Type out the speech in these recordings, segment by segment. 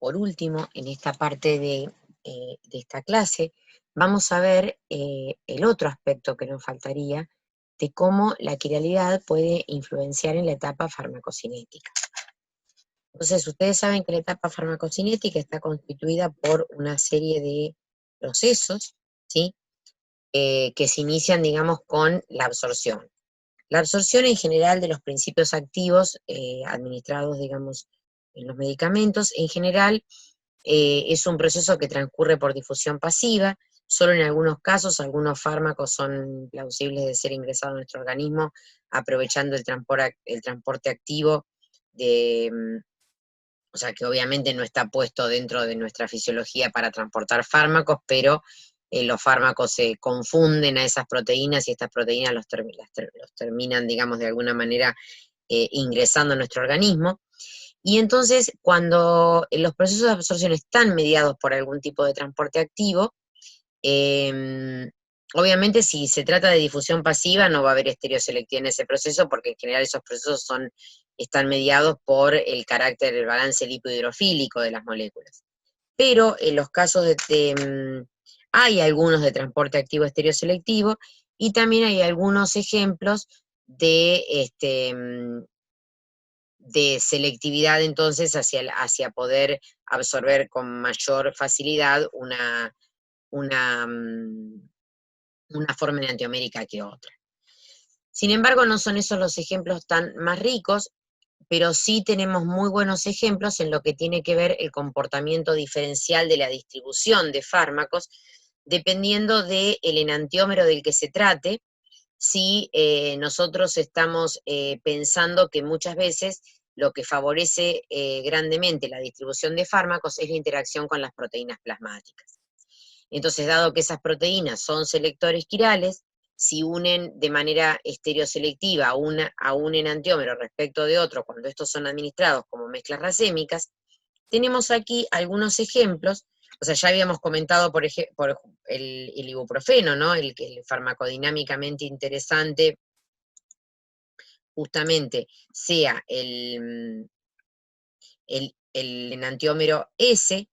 por último, en esta parte de esta clase, vamos a ver el otro aspecto que nos faltaría de cómo la quiralidad puede influenciar en la etapa farmacocinética. Entonces, ustedes saben que la etapa farmacocinética está constituida por una serie de procesos, ¿sí? Que se inician, digamos, con la absorción. La absorción en general de los principios activos administrados, digamos, en los medicamentos, en general es un proceso que transcurre por difusión pasiva. Solo en algunos casos, algunos fármacos son plausibles de ser ingresados a nuestro organismo, aprovechando el transporte activo o sea, que obviamente no está puesto dentro de nuestra fisiología para transportar fármacos, pero los fármacos se confunden a esas proteínas y estas proteínas los terminan, digamos, de alguna manera ingresando a nuestro organismo. Y entonces, cuando los procesos de absorción están mediados por algún tipo de transporte activo, obviamente si se trata de difusión pasiva no va a haber estereoselectividad en ese proceso, porque en general esos procesos están mediados por el carácter, el balance lípido-hidrofílico de las moléculas. Pero en los casos hay algunos de transporte activo estereoselectivo, y también hay algunos ejemplos de selectividad entonces hacia poder absorber con mayor facilidad una, una forma enantiomérica que otra. Sin embargo, no son esos los ejemplos tan más ricos, pero sí tenemos muy buenos ejemplos en lo que tiene que ver el comportamiento diferencial de la distribución de fármacos, dependiendo del enantiómero del que se trate. Si nosotros estamos pensando que muchas veces lo que favorece grandemente la distribución de fármacos es la interacción con las proteínas plasmáticas. Entonces, dado que esas proteínas son selectores quirales, si unen de manera estereoselectiva a un enantiómero respecto de otro, cuando estos son administrados como mezclas racémicas, tenemos aquí algunos ejemplos. O sea, ya habíamos comentado, por el ibuprofeno, ¿no? El farmacodinámicamente interesante justamente sea el enantiómero S.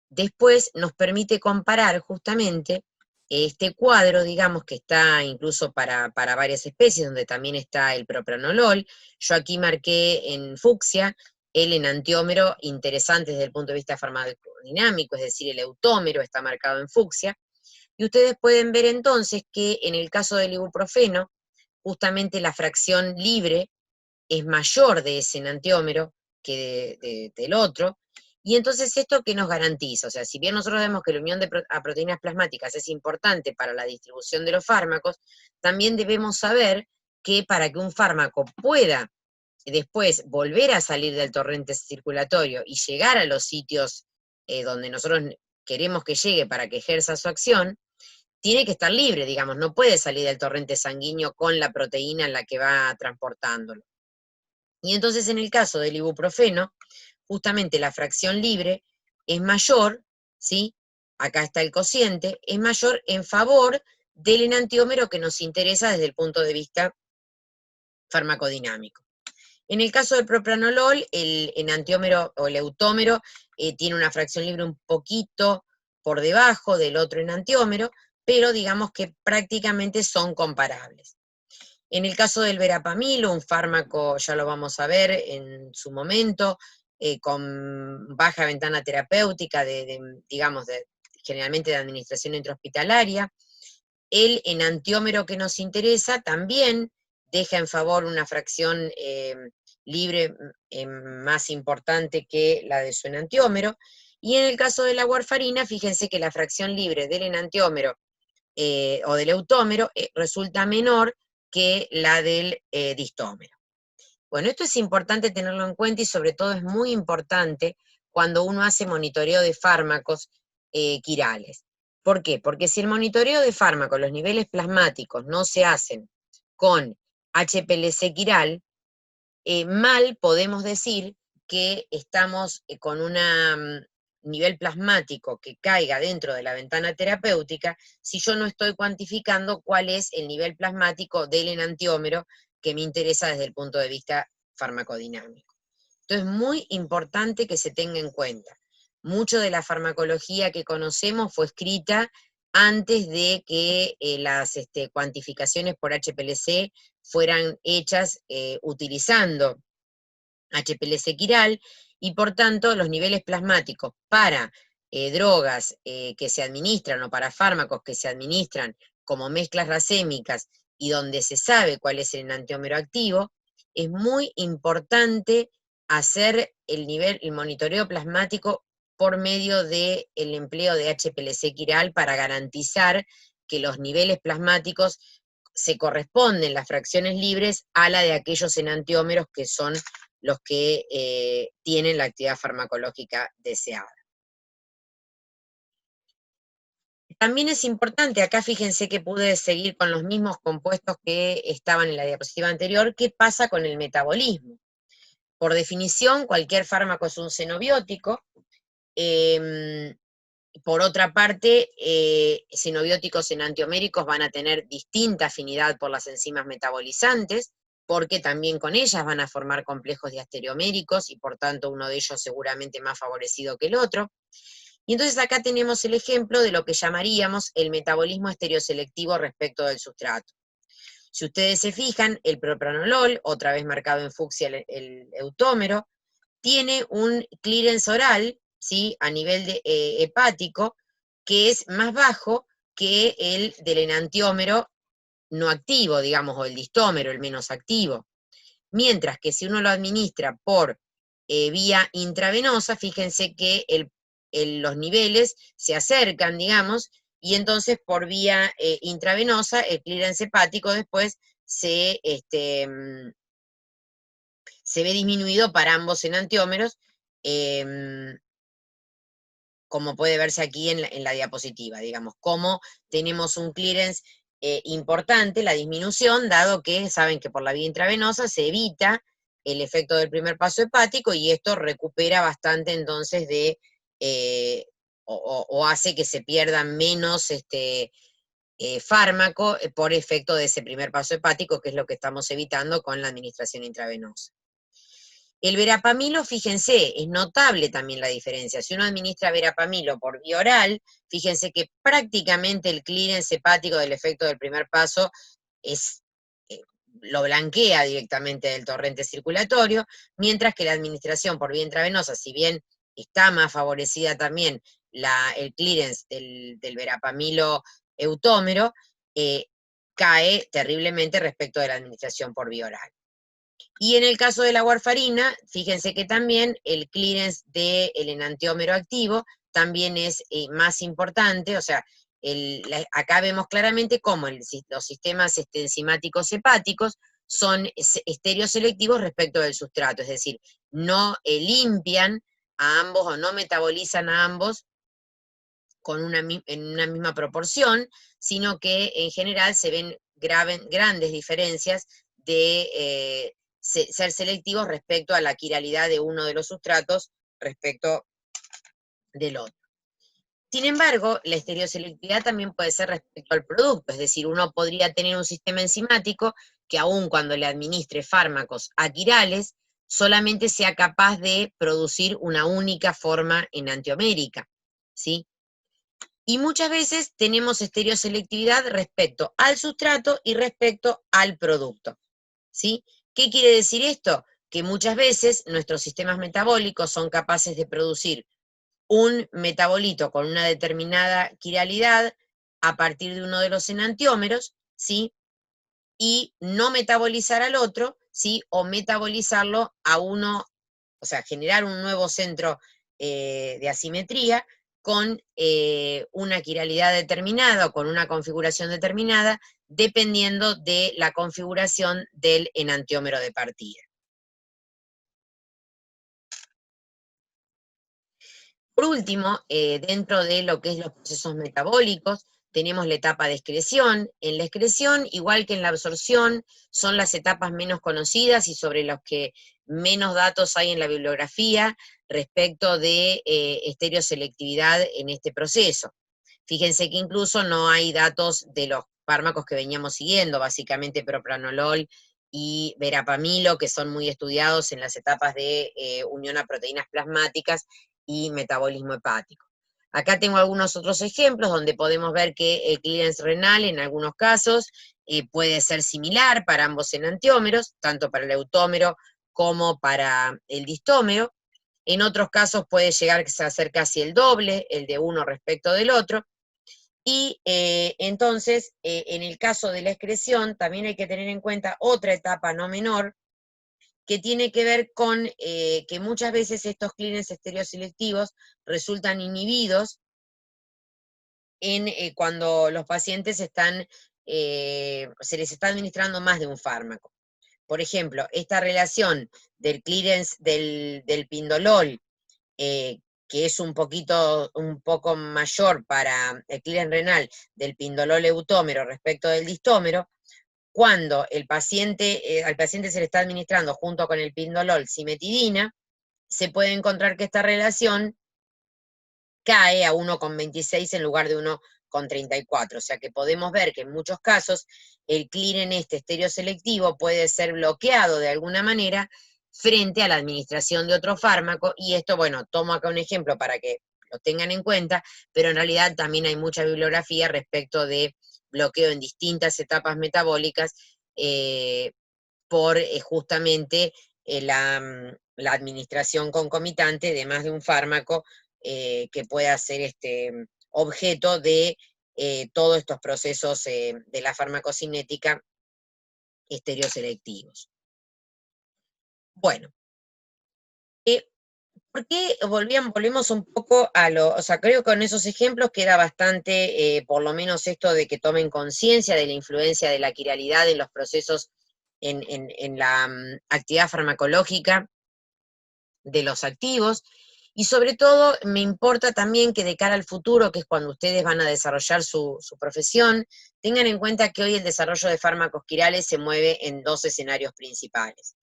Después nos permite comparar justamente este cuadro, digamos, que está incluso para varias especies, donde también está el propranolol. Yo aquí marqué en fucsia el enantiómero interesante desde el punto de vista farmacodinámico, es decir, el eutómero está marcado en fucsia. Y ustedes pueden ver entonces que en el caso del ibuprofeno, justamente la fracción libre es mayor de ese enantiómero que del otro. Y entonces, ¿esto qué nos garantiza? O sea, si bien nosotros vemos que la unión a proteínas plasmáticas es importante para la distribución de los fármacos, también debemos saber que para que un fármaco pueda después volver a salir del torrente circulatorio y llegar a los sitios donde nosotros queremos que llegue para que ejerza su acción, tiene que estar libre, digamos, no puede salir del torrente sanguíneo con la proteína en la que va transportándolo. Y entonces en el caso del ibuprofeno, justamente la fracción libre es mayor, ¿sí? Acá está el cociente, es mayor en favor del enantiómero que nos interesa desde el punto de vista farmacodinámico. En el caso del propranolol, el enantiómero o el eutómero tiene una fracción libre un poquito por debajo del otro enantiómero, pero digamos que prácticamente son comparables. En el caso del verapamil, un fármaco, ya lo vamos a ver en su momento, con baja ventana terapéutica, digamos, generalmente de administración intrahospitalaria, el enantiómero que nos interesa también deja en favor una fracción libre más importante que la de su enantiómero, y en el caso de la warfarina, fíjense que la fracción libre del enantiómero o del eutómero resulta menor que la del distómero. Bueno, esto es importante tenerlo en cuenta y sobre todo es muy importante cuando uno hace monitoreo de fármacos quirales. ¿Por qué? Porque si el monitoreo de fármacos, los niveles plasmáticos no se hacen con HPLC quiral, mal podemos decir que estamos con un nivel plasmático que caiga dentro de la ventana terapéutica si yo no estoy cuantificando cuál es el nivel plasmático del enantiómero que me interesa desde el punto de vista farmacodinámico. Entonces es muy importante que se tenga en cuenta. mucho de la farmacología que conocemos fue escrita antes de que las cuantificaciones por HPLC fueran hechas utilizando HPLC quiral, y por tanto los niveles plasmáticos para drogas que se administran o para fármacos que se administran como mezclas racémicas y donde se sabe cuál es el enantiómero activo, es muy importante hacer el monitoreo plasmático por medio del empleo de HPLC quiral para garantizar que los niveles plasmáticos se corresponden, las fracciones libres, a la de aquellos enantiómeros que son los que tienen la actividad farmacológica deseada. También es importante, acá fíjense que pude seguir con los mismos compuestos que estaban en la diapositiva anterior, ¿qué pasa con el metabolismo? Por definición, cualquier fármaco es un xenobiótico. Por otra parte, xenobióticos enantioméricos van a tener distinta afinidad por las enzimas metabolizantes, porque también con ellas van a formar complejos diastereoméricos, y por tanto uno de ellos seguramente más favorecido que el otro. Y entonces acá tenemos el ejemplo de lo que llamaríamos el metabolismo estereoselectivo respecto del sustrato. Si ustedes se fijan, el propranolol, otra vez marcado en fucsia el eutómero, tiene un clearance oral, ¿sí?, a nivel hepático, que es más bajo que el del enantiómero no activo, digamos, o el distómero, el menos activo. Mientras que si uno lo administra por vía intravenosa, fíjense que los niveles se acercan, digamos, y entonces por vía intravenosa el clearance hepático después se ve disminuido para ambos enantiómeros, como puede verse aquí en la diapositiva, digamos, como tenemos un clearance importante, la disminución, dado que saben que por la vía intravenosa se evita el efecto del primer paso hepático, y esto recupera bastante entonces o hace que se pierda menos fármaco por efecto de ese primer paso hepático, que es lo que estamos evitando con la administración intravenosa. El verapamilo, fíjense, es notable también la diferencia. Si uno administra verapamilo por vía oral, fíjense que prácticamente el clearance hepático del efecto del primer paso lo blanquea directamente del torrente circulatorio, mientras que la administración por vía intravenosa, si bien está más favorecida también el clearance del verapamilo eutómero, cae terriblemente respecto de la administración por vía oral. Y en el caso de la warfarina, fíjense que también el clearance del enantiómero activo también es más importante, o sea, acá vemos claramente cómo los sistemas enzimáticos hepáticos son estereoselectivos respecto del sustrato, es decir, no limpian a ambos o no metabolizan a ambos en una misma proporción, sino que en general se ven grandes diferencias de ser selectivos respecto a la quiralidad de uno de los sustratos respecto del otro. Sin embargo, la estereoselectividad también puede ser respecto al producto, es decir, uno podría tener un sistema enzimático que aun cuando le administre fármacos aquirales, solamente sea capaz de producir una única forma enantiomérica, ¿sí? Y muchas veces tenemos estereoselectividad respecto al sustrato y respecto al producto, ¿sí? ¿Qué quiere decir esto? Que muchas veces nuestros sistemas metabólicos son capaces de producir un metabolito con una determinada quiralidad a partir de uno de los enantiómeros, ¿sí?, y no metabolizar al otro, ¿sí?, o metabolizarlo a uno, o sea, generar un nuevo centro de asimetría con una quiralidad determinada o con una configuración determinada, dependiendo de la configuración del enantiómero de partida. Por último, dentro de lo que es los procesos metabólicos, tenemos la etapa de excreción. En la excreción, igual que en la absorción, son las etapas menos conocidas y sobre las que menos datos hay en la bibliografía respecto de estereoselectividad en este proceso. Fíjense que incluso no hay datos de los fármacos que veníamos siguiendo, básicamente propranolol y verapamilo, que son muy estudiados en las etapas de unión a proteínas plasmáticas y metabolismo hepático. Acá tengo algunos otros ejemplos donde podemos ver que el clearance renal en algunos casos puede ser similar para ambos enantiómeros, tanto para el eutómero como para el distómero. En otros casos puede llegar a ser casi el doble, el de uno respecto del otro. Y entonces, en el caso de la excreción, también hay que tener en cuenta otra etapa no menor, que tiene que ver con que muchas veces estos clearance estereoselectivos resultan inhibidos cuando los pacientes se les está administrando más de un fármaco. Por ejemplo, esta relación del clearance del pindolol, que es un poco mayor para el clearance renal del pindolol eutómero respecto del distómero, cuando al paciente se le está administrando junto con el pindolol cimetidina, se puede encontrar que esta relación cae a 1,26 en lugar de 1,34. O sea que podemos ver que en muchos casos el clearance estereoselectivo puede ser bloqueado de alguna manera frente a la administración de otro fármaco, y esto, bueno, tomo acá un ejemplo para que lo tengan en cuenta, pero en realidad también hay mucha bibliografía respecto de bloqueo en distintas etapas metabólicas por justamente la administración concomitante de más de un fármaco que pueda ser objeto de todos estos procesos de la farmacocinética estereoselectivos. Bueno, ¿por qué volvemos un poco o sea, creo que con esos ejemplos queda bastante, por lo menos esto de que tomen conciencia de la influencia de la quiralidad en los procesos en la actividad farmacológica de los activos, y sobre todo me importa también que de cara al futuro, que es cuando ustedes van a desarrollar su profesión, tengan en cuenta que hoy el desarrollo de fármacos quirales se mueve en dos escenarios principales.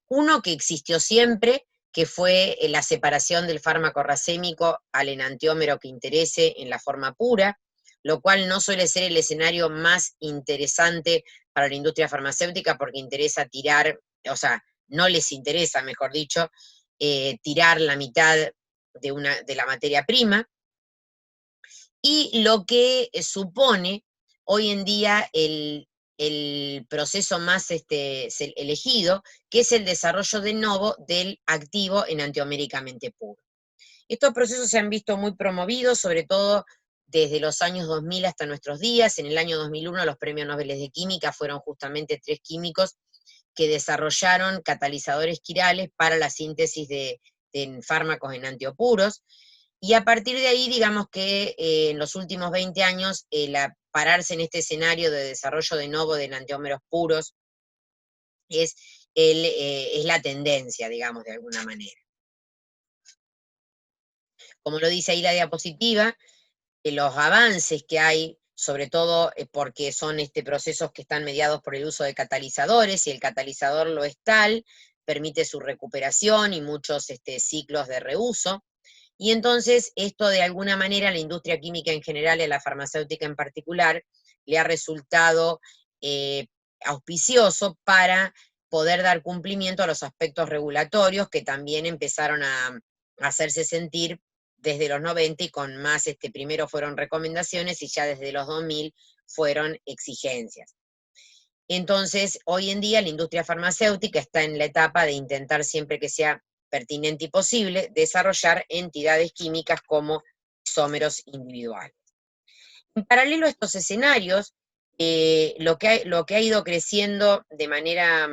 Uno que existió siempre, que fue la separación del fármaco racémico al enantiómero que interese en la forma pura, lo cual no suele ser el escenario más interesante para la industria farmacéutica porque interesa tirar, o sea, no les interesa, mejor dicho, tirar la mitad de la materia prima, y lo que supone hoy en día el proceso más elegido, que es el desarrollo de novo del activo enantioméricamente puro. Estos procesos se han visto muy promovidos, sobre todo desde los años 2000 hasta nuestros días. En el año 2001 los premios Nobel de Química fueron justamente 3 químicos que desarrollaron catalizadores quirales para la síntesis de fármacos enantiopuros. Y a partir de ahí, digamos que en los últimos 20 años, pararse en este escenario de desarrollo de novo de enantiómeros puros es la tendencia, digamos, de alguna manera. Como lo dice ahí la diapositiva, los avances que hay, sobre todo porque son procesos que están mediados por el uso de catalizadores, y el catalizador lo es tal, permite su recuperación y muchos ciclos de reuso. Y entonces esto de alguna manera a la industria química en general y a la farmacéutica en particular le ha resultado auspicioso para poder dar cumplimiento a los aspectos regulatorios que también empezaron a hacerse sentir desde los 90, y con más, primero fueron recomendaciones y ya desde los 2000 fueron exigencias. Entonces, hoy en día la industria farmacéutica está en la etapa de intentar, siempre que sea pertinente y posible, desarrollar entidades químicas como isómeros individuales. En paralelo a estos escenarios, lo que ha ido creciendo de manera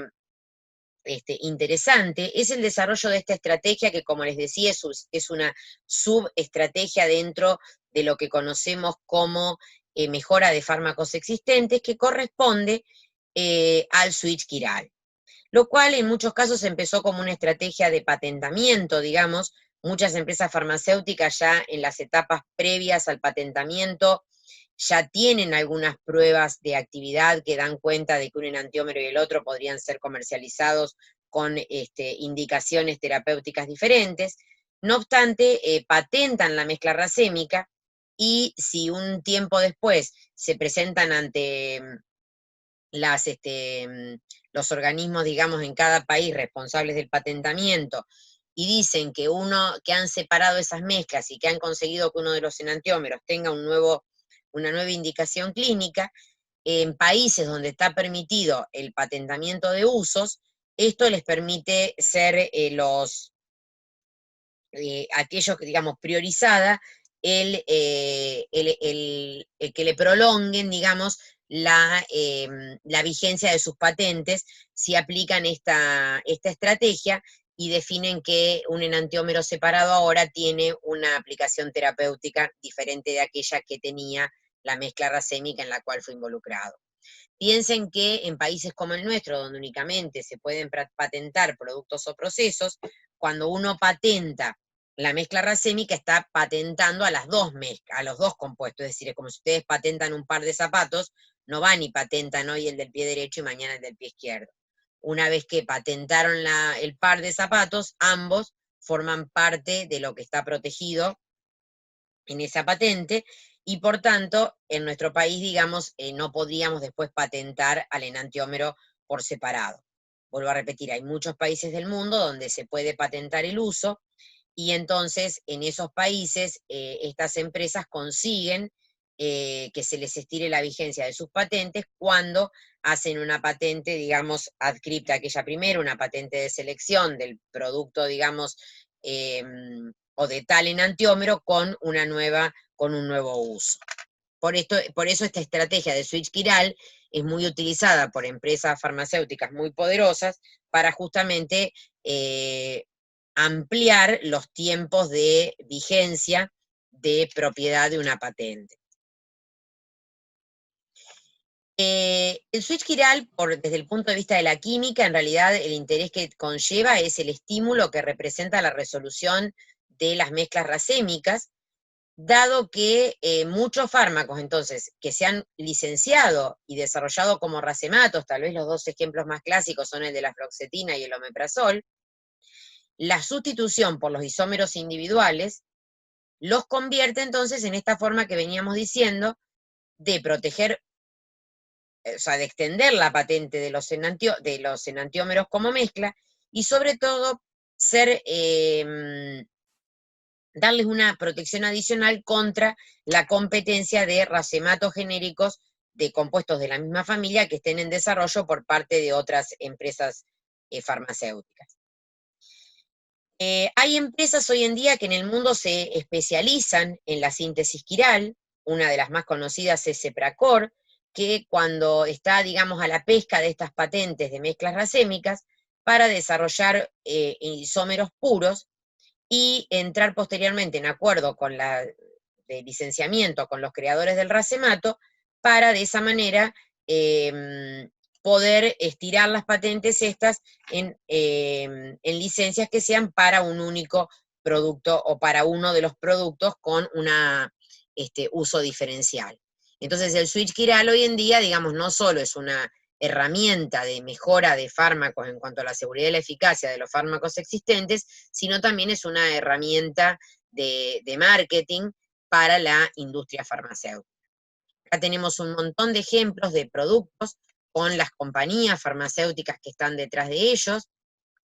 interesante es el desarrollo de esta estrategia que, como les decía, es una subestrategia dentro de lo que conocemos como mejora de fármacos existentes, que corresponde al switch quiral, lo cual en muchos casos empezó como una estrategia de patentamiento, digamos. Muchas empresas farmacéuticas ya en las etapas previas al patentamiento ya tienen algunas pruebas de actividad que dan cuenta de que un enantiómero y el otro podrían ser comercializados con indicaciones terapéuticas diferentes. No obstante, patentan la mezcla racémica, y si un tiempo después se presentan ante los organismos, digamos, en cada país responsables del patentamiento, y dicen que han separado esas mezclas y que han conseguido que uno de los enantiómeros tenga una nueva indicación clínica, en países donde está permitido el patentamiento de usos, esto les permite ser aquellos que, digamos, priorizada el que le prolonguen, digamos, la vigencia de sus patentes si aplican esta estrategia y definen que un enantiómero separado ahora tiene una aplicación terapéutica diferente de aquella que tenía la mezcla racémica en la cual fue involucrado. Piensen que en países como el nuestro, donde únicamente se pueden patentar productos o procesos, cuando uno patenta la mezcla racémica, está patentando a los dos compuestos. Es decir, es como si ustedes patentan un par de zapatos, no van y patentan hoy el del pie derecho y mañana el del pie izquierdo. Una vez que patentaron el par de zapatos, ambos forman parte de lo que está protegido en esa patente, y por tanto, en nuestro país, digamos, no podríamos después patentar al enantiómero por separado. Vuelvo a repetir, hay muchos países del mundo donde se puede patentar el uso, y entonces en esos países estas empresas consiguen que se les estire la vigencia de sus patentes cuando hacen una patente, digamos, adscripta a aquella primera, una patente de selección del producto, digamos, o de tal enantiómero con un nuevo uso. Por eso esta estrategia de switch quiral es muy utilizada por empresas farmacéuticas muy poderosas para justamente ampliar los tiempos de vigencia de propiedad de una patente. El switch quiral, desde el punto de vista de la química, en realidad el interés que conlleva es el estímulo que representa la resolución de las mezclas racémicas, dado que muchos fármacos, entonces, que se han licenciado y desarrollado como racematos, tal vez los dos ejemplos más clásicos son el de la fluoxetina y el omeprazol, la sustitución por los isómeros individuales los convierte entonces en esta forma que veníamos diciendo de proteger, o sea, de extender la patente de los enantiómeros como mezcla, y sobre todo darles una protección adicional contra la competencia de racematos genéricos de compuestos de la misma familia que estén en desarrollo por parte de otras empresas farmacéuticas. Hay empresas hoy en día que en el mundo se especializan en la síntesis quiral. Una de las más conocidas es Sepracor, que cuando está, digamos, a la pesca de estas patentes de mezclas racémicas para desarrollar isómeros puros y entrar posteriormente en acuerdo con de licenciamiento con los creadores del racemato, para de esa manera poder estirar las patentes estas en licencias que sean para un único producto o para uno de los productos con un uso diferencial. Entonces el switch quiral hoy en día, digamos, no solo es una herramienta de mejora de fármacos en cuanto a la seguridad y la eficacia de los fármacos existentes, sino también es una herramienta de marketing para la industria farmacéutica. Acá tenemos un montón de ejemplos de productos con las compañías farmacéuticas que están detrás de ellos,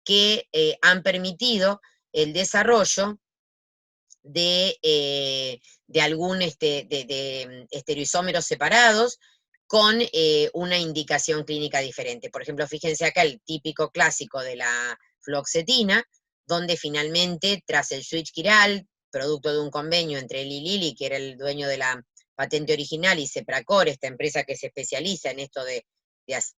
que han permitido el desarrollo de algún de estereoisómeros separados con una indicación clínica diferente. Por ejemplo, fíjense acá el típico clásico de la fluoxetina, donde finalmente, tras el switch quiral, producto de un convenio entre Eli Lilly, que era el dueño de la patente original, y Sepracor, esta empresa que se especializa en esto de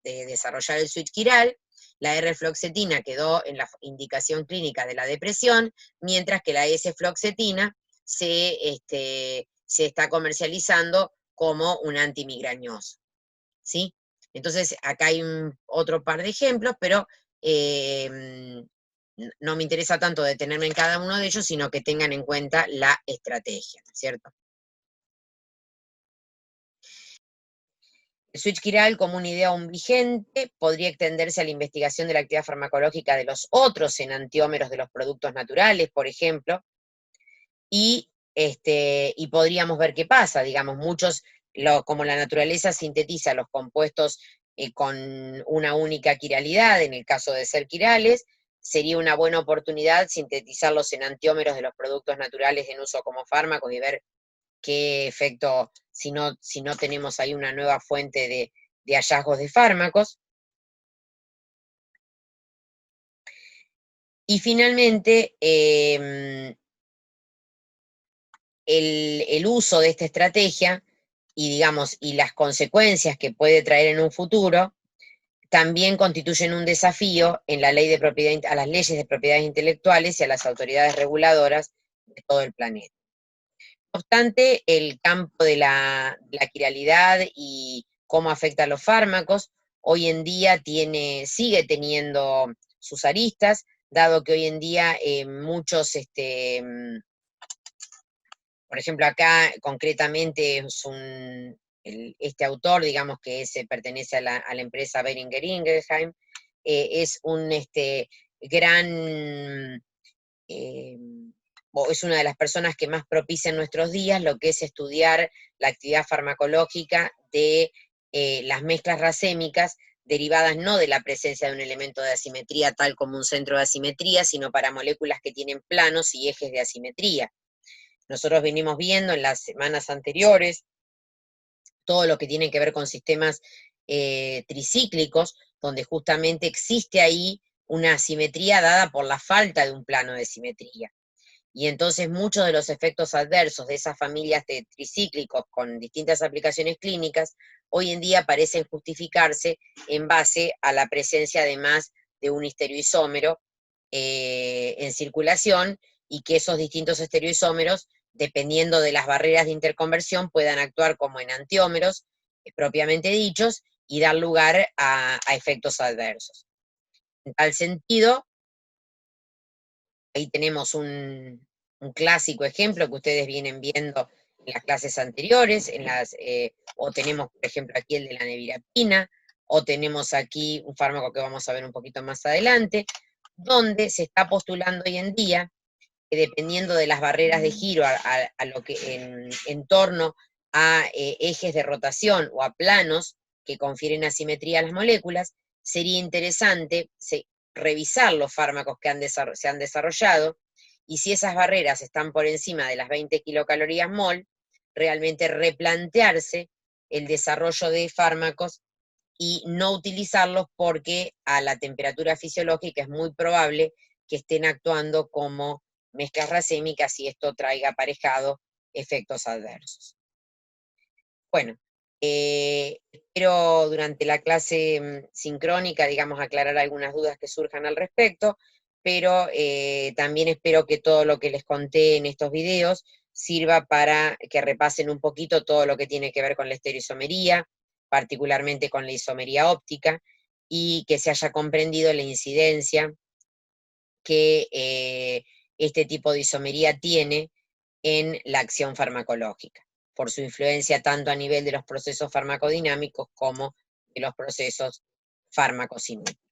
desarrollar el switch quiral, la R-fluoxetina quedó en la indicación clínica de la depresión, mientras que la S-fluoxetina se está comercializando como un antimigrañoso, ¿sí? Entonces, acá hay otro par de ejemplos, pero no me interesa tanto detenerme en cada uno de ellos, sino que tengan en cuenta la estrategia, ¿cierto? El switch quiral, como una idea aún vigente, podría extenderse a la investigación de la actividad farmacológica de los otros enantiómeros de los productos naturales, por ejemplo, y podríamos ver qué pasa, digamos, como la naturaleza sintetiza los compuestos con una única quiralidad, en el caso de ser quirales, sería una buena oportunidad sintetizar los enantiómeros de los productos naturales en uso como fármacos y ver qué efecto, si no tenemos ahí una nueva fuente de hallazgos de fármacos. Y finalmente, el uso de esta estrategia y, digamos, y las consecuencias que puede traer en un futuro, también constituyen un desafío en la ley de propiedad, a las leyes de propiedades intelectuales y a las autoridades reguladoras de todo el planeta. No obstante, el campo de la quiralidad y cómo afecta a los fármacos, hoy en día sigue teniendo sus aristas, dado que hoy en día muchos, por ejemplo, acá concretamente es este autor, digamos que pertenece a la empresa Boehringer Ingelheim, es un gran, o es una de las personas que más propicia en nuestros días lo que es estudiar la actividad farmacológica de las mezclas racémicas, derivadas no de la presencia de un elemento de asimetría tal como un centro de asimetría, sino para moléculas que tienen planos y ejes de asimetría. Nosotros venimos viendo en las semanas anteriores todo lo que tiene que ver con sistemas tricíclicos, donde justamente existe ahí una asimetría dada por la falta de un plano de simetría. Y entonces muchos de los efectos adversos de esas familias de tricíclicos con distintas aplicaciones clínicas, hoy en día parecen justificarse en base a la presencia además de un estereoisómero en circulación, y que esos distintos estereoisómeros, dependiendo de las barreras de interconversión, puedan actuar como enantiómeros propiamente dichos y dar lugar a efectos adversos. En tal sentido, ahí tenemos un clásico ejemplo que ustedes vienen viendo en las clases anteriores, o tenemos, por ejemplo, aquí el de la nevirapina, o tenemos aquí un fármaco que vamos a ver un poquito más adelante, donde se está postulando hoy en día que, dependiendo de las barreras de giro a lo que en torno a ejes de rotación o a planos que confieren asimetría a las moléculas, sería interesante revisar los fármacos que se han desarrollado, y si esas barreras están por encima de las 20 kilocalorías mol, realmente replantearse el desarrollo de fármacos y no utilizarlos, porque a la temperatura fisiológica es muy probable que estén actuando como mezclas racémicas y esto traiga aparejado efectos adversos. Bueno, espero durante la clase sincrónica, digamos, aclarar algunas dudas que surjan al respecto, pero también espero que todo lo que les conté en estos videos sirva para que repasen un poquito todo lo que tiene que ver con la estereoisomería, particularmente con la isomería óptica, y que se haya comprendido la incidencia que este tipo de isomería tiene en la acción farmacológica, por su influencia tanto a nivel de los procesos farmacodinámicos como de los procesos farmacocinéticos.